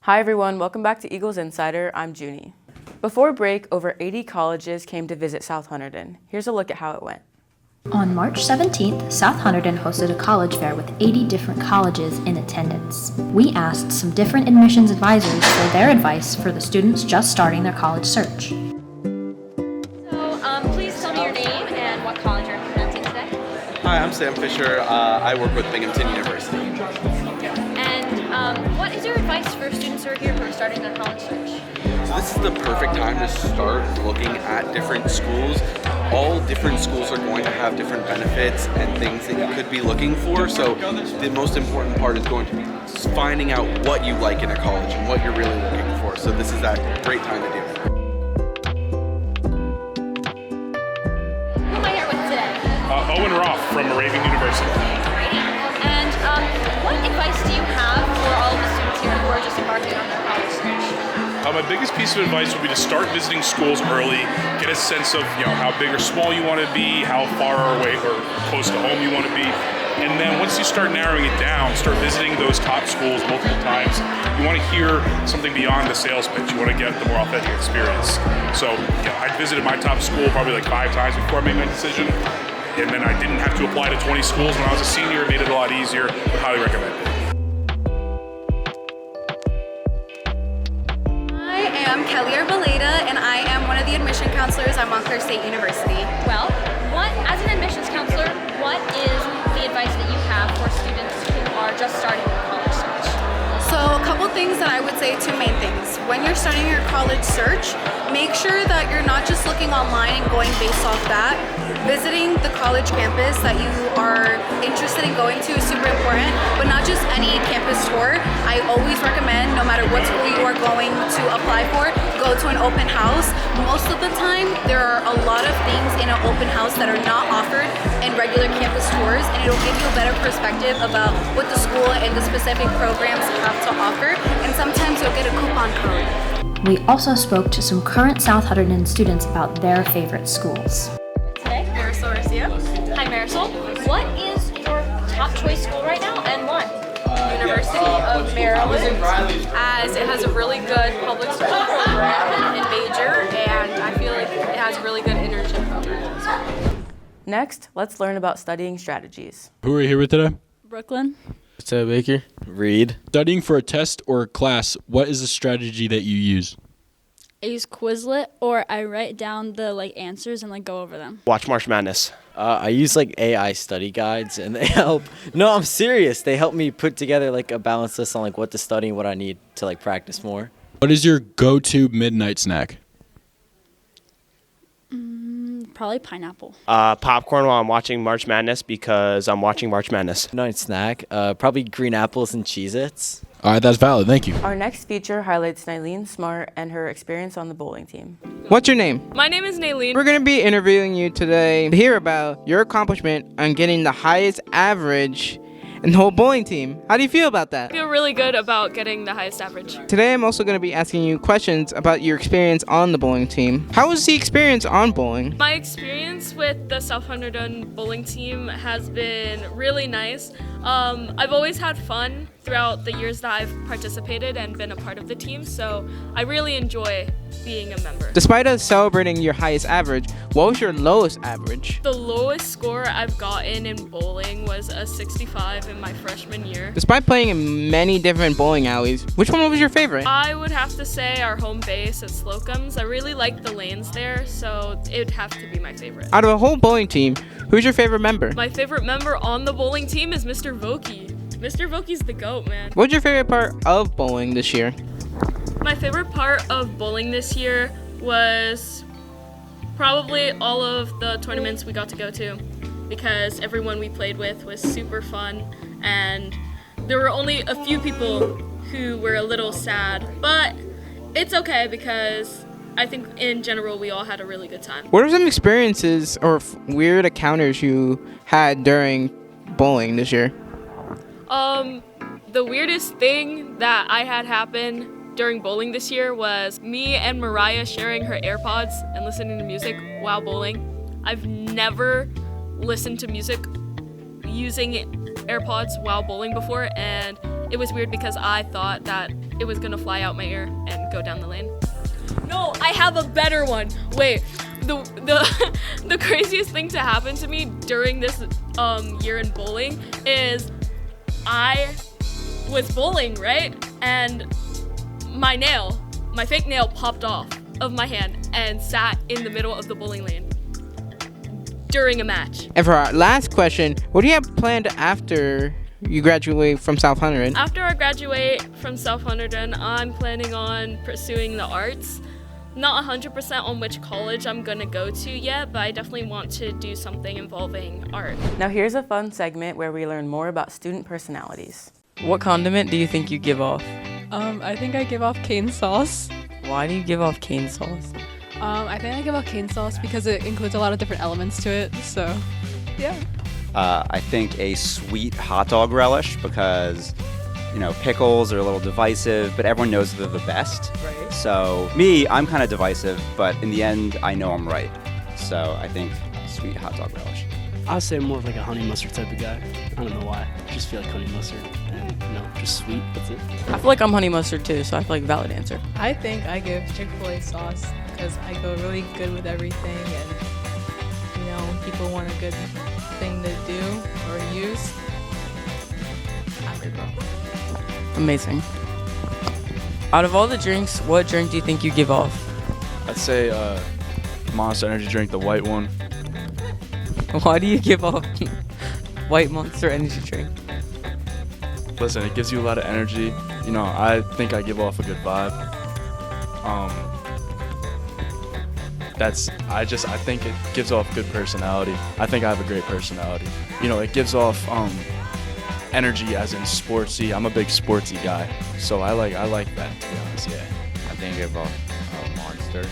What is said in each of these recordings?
Hi everyone, welcome back to Eagles Insider. I'm Junie. Before break, over 80 colleges came to visit South Hunterdon. Here's a look at how it went. On March 17th, South Hunterdon hosted a college fair with 80 different colleges in attendance. We asked some different admissions advisors for their advice for the students just starting their college search. So, please tell me your name and what college you're presenting today. Hi, I'm Sam Fisher. I work with Binghamton University. And what is your advice for students who are here who are starting their college search? So this is the perfect time to start looking at different schools. All different schools are going to have different benefits and things that you could be looking for. So the most important part is going to be finding out what you like in a college and what you're really looking for. So this is that great time to do it. Who am I here with today? Owen Roth from Moravian University. And what advice do you have for all of the students here who are just embarking on their college search? My biggest piece of advice would be to start visiting schools early, get a sense of how big or small you want to be, how far away or close to home you want to be, and then once you start narrowing it down, start visiting those top schools multiple times. You want to hear something beyond the sales pitch. You want to get the more authentic experience. So I visited my top school probably like 5 times before I made my decision, and then I didn't have to apply to 20 schools when I was a senior. It made it a lot easier. I highly recommend it. I'm Kelly Arboleda, and I am one of the admission counselors at Montclair State University. Well, as an admissions counselor, what is the advice that you have for students who are just starting their college search? So a couple things that I would say, 2 main things. When you're starting your college search, make sure that you're not just looking online and going based off that. Visiting the college campus that you are interested in going to is super important, but not just any campus tour. I always recommend, no matter what school you are going to apply for, go to an open house. Most of the time, there are a lot of things in an open house that are not offered in regular campus tours, and it'll give you a better perspective about what the school and the specific programs have to offer, and sometimes you'll get a coupon code. We also spoke to some current South Hunterdon students about their favorite schools. Hi Marisol, what is your top choice school right now and why? University of Maryland, as it has a really good public school program and major, and I feel like it has a really good internship program. Next, let's learn about studying strategies. Who are we here with today? Brooklyn. Ted Baker. Reed. Studying for a test or a class, what is the strategy that you use? I use Quizlet, or I write down the answers and go over them. Watch March Madness. I use AI study guides, and they help. No, I'm serious. They help me put together a balanced list on what to study and what I need to practice more. What is your go-to midnight snack? Probably pineapple. Popcorn while I'm watching March Madness because I'm watching March Madness. Midnight snack, probably green apples and Cheez-Its. All right, that's valid. Thank you. Our next feature highlights Naylene Smart and her experience on the bowling team. What's your name? My name is Naylene. We're going to be interviewing you today to hear about your accomplishment on getting the highest average in the whole bowling team. How do you feel about that? I feel really good about getting the highest average. Today I'm also going to be asking you questions about your experience on the bowling team. How was the experience on bowling? My experience with the South Hunterdon bowling team has been really nice. I've always had fun throughout the years that I've participated and been a part of the team, so I really enjoy being a member. Despite us celebrating your highest average, what was your lowest average? The lowest score I've gotten in bowling was a 65 in my freshman year. Despite playing in many different bowling alleys, which one was your favorite? I would have to say our home base at Slocum's. I really like the lanes there, so it would have to be my favorite. Out of the whole bowling team, who's your favorite member? My favorite member on the bowling team is Mr. Vokey. Mr. Vokey's the GOAT, man. What's your favorite part of bowling this year? My favorite part of bowling this year was probably all of the tournaments we got to go to, because everyone we played with was super fun, and there were only a few people who were a little sad, but it's okay because I think in general we all had a really good time. What are some experiences or weird encounters you had during bowling this year? The weirdest thing that I had happen during bowling this year was me and Mariah sharing her AirPods and listening to music while bowling. I've never listened to music using AirPods while bowling before, and it was weird because I thought that it was gonna fly out my ear and go down the lane. No, I have a better one. Wait, the craziest thing to happen to me during this year in bowling is I was bowling, right? And my fake nail popped off of my hand and sat in the middle of the bowling lane during a match. And for our last question, what do you have planned after you graduate from South Hunterdon? After I graduate from South Hunterdon, I'm planning on pursuing the arts. Not 100% on which college I'm gonna go to yet, but I definitely want to do something involving art. Now here's a fun segment where we learn more about student personalities. What condiment do you think you give off? I think I give off cane sauce. Why do you give off cane sauce? I think I give off cane sauce because it includes a lot of different elements to it, so yeah. I think a sweet hot dog relish because, you know, pickles are a little divisive, but everyone knows they're the best. Right. So me, I'm kind of divisive, but in the end, I know I'm right. So I think sweet hot dog relish. I'd say more of like a honey mustard type of guy. I don't know why. I just feel like honey mustard and, you know, just sweet. That's it. I feel like I'm honey mustard too, so I feel like valid answer. I think I give Chick-fil-A sauce because I go really good with everything, and you know, when people want a good thing to do or use, I'm your bro. Amazing. Out of all the drinks, what drink do you think you give off? I'd say Monster Energy drink, the white one. Why do you give off white Monster Energy drink? Listen, it gives you a lot of energy. You know, I think I give off a good vibe. I think it gives off good personality. I think I have a great personality. You know, it gives off energy as in sportsy. I'm a big sportsy guy, so I like that, to be honest. Yeah. I think I give off Monster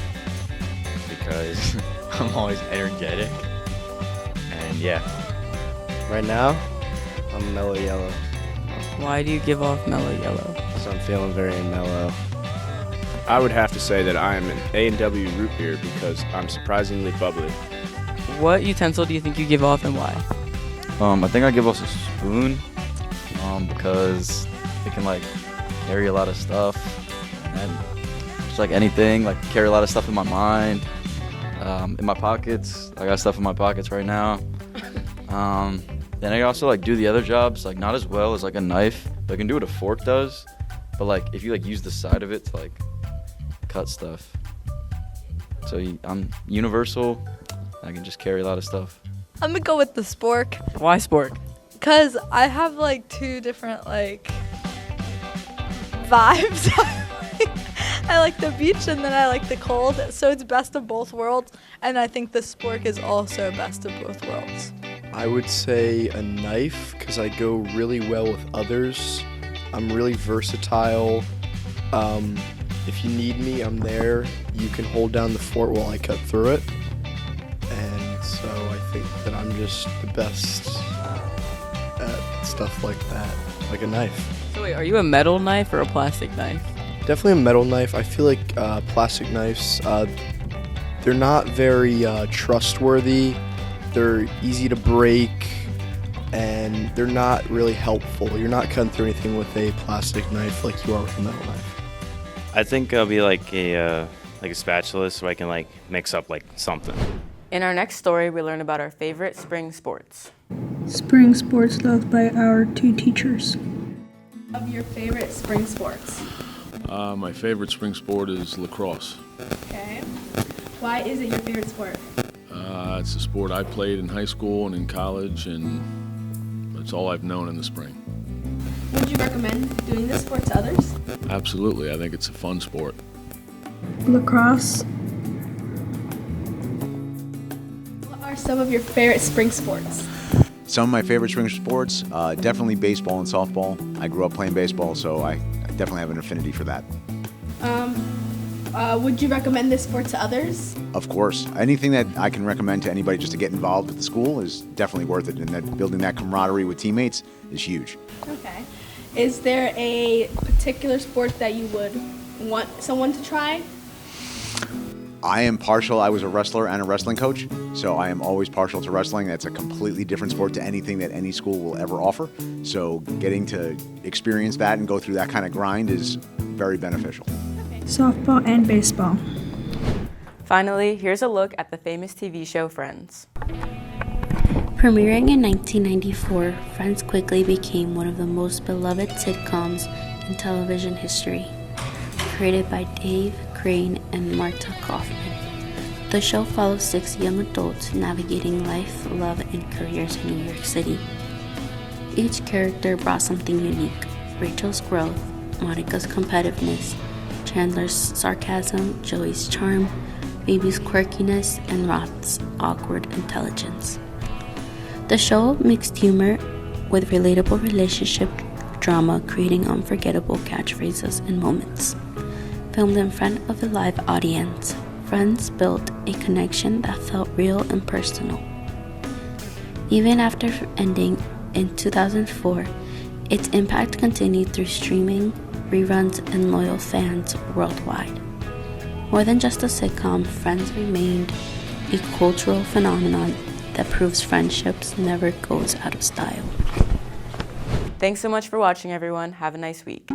because I'm always energetic. And yeah. Right now, I'm mellow yellow. Why do you give off mellow yellow? So I'm feeling very mellow. I would have to say that I am an A&W root beer because I'm surprisingly bubbly. What utensil do you think you give off and why? I think I give off a spoon because it can like carry a lot of stuff and just like anything, like carry a lot of stuff in my mind, in my pockets. I got stuff in my pockets right now. Then I also like do the other jobs, like not as well as like a knife. I can do what a fork does, but like if you like use the side of it to like cut stuff. So I'm universal. I can just carry a lot of stuff. I'm gonna go with the spork. Why spork? Cause I have like two different like vibes. I like the beach and then I like the cold. So it's best of both worlds. And I think the spork is also best of both worlds. I would say a knife because I go really well with others. I'm really versatile. If you need me, I'm there. You can hold down the fort while I cut through it. And so I think that I'm just the best at stuff like that, like a knife. So wait, are you a metal knife or a plastic knife? Definitely a metal knife. I feel like plastic knives, they're not very trustworthy. They're easy to break, and they're not really helpful. You're not cutting through anything with a plastic knife like you are with a metal knife. I think I'll be like a spatula so I can like mix up like something. In our next story, we learn about our favorite spring sports. Spring sports loved by our two teachers. Of your favorite spring sports? My favorite spring sport is lacrosse. Okay. Why is it your favorite sport? It's a sport I played in high school and in college, and it's all I've known in the spring. Would you recommend doing this sport to others? Absolutely. I think it's a fun sport. Lacrosse. What are some of your favorite spring sports? Some of my favorite spring sports, definitely baseball and softball. I grew up playing baseball, so I definitely have an affinity for that. Would you recommend this sport to others? Of course. Anything that I can recommend to anybody just to get involved with the school is definitely worth it, and that building that camaraderie with teammates is huge. Okay. Is there a particular sport that you would want someone to try? I am partial. I was a wrestler and a wrestling coach, so I am always partial to wrestling. That's a completely different sport to anything that any school will ever offer. So getting to experience that and go through that kind of grind is very beneficial. Softball and baseball. Finally, here's a look at the famous TV show Friends. Premiering in 1994, Friends quickly became one of the most beloved sitcoms in television history. Created by Dave, Crane, and Marta Kaufman. The show follows 6 young adults navigating life, love, and careers in New York City. Each character brought something unique: Rachel's growth, Monica's competitiveness, Chandler's sarcasm, Joey's charm, Phoebe's quirkiness, and Roth's awkward intelligence. The show mixed humor with relatable relationship drama, creating unforgettable catchphrases and moments. Filmed in front of a live audience, Friends built a connection that felt real and personal. Even after ending in 2004, its impact continued through streaming, reruns, and loyal fans worldwide. More than just a sitcom, Friends remained a cultural phenomenon that proves friendships never goes out of style. Thanks so much for watching, everyone. Have a nice week.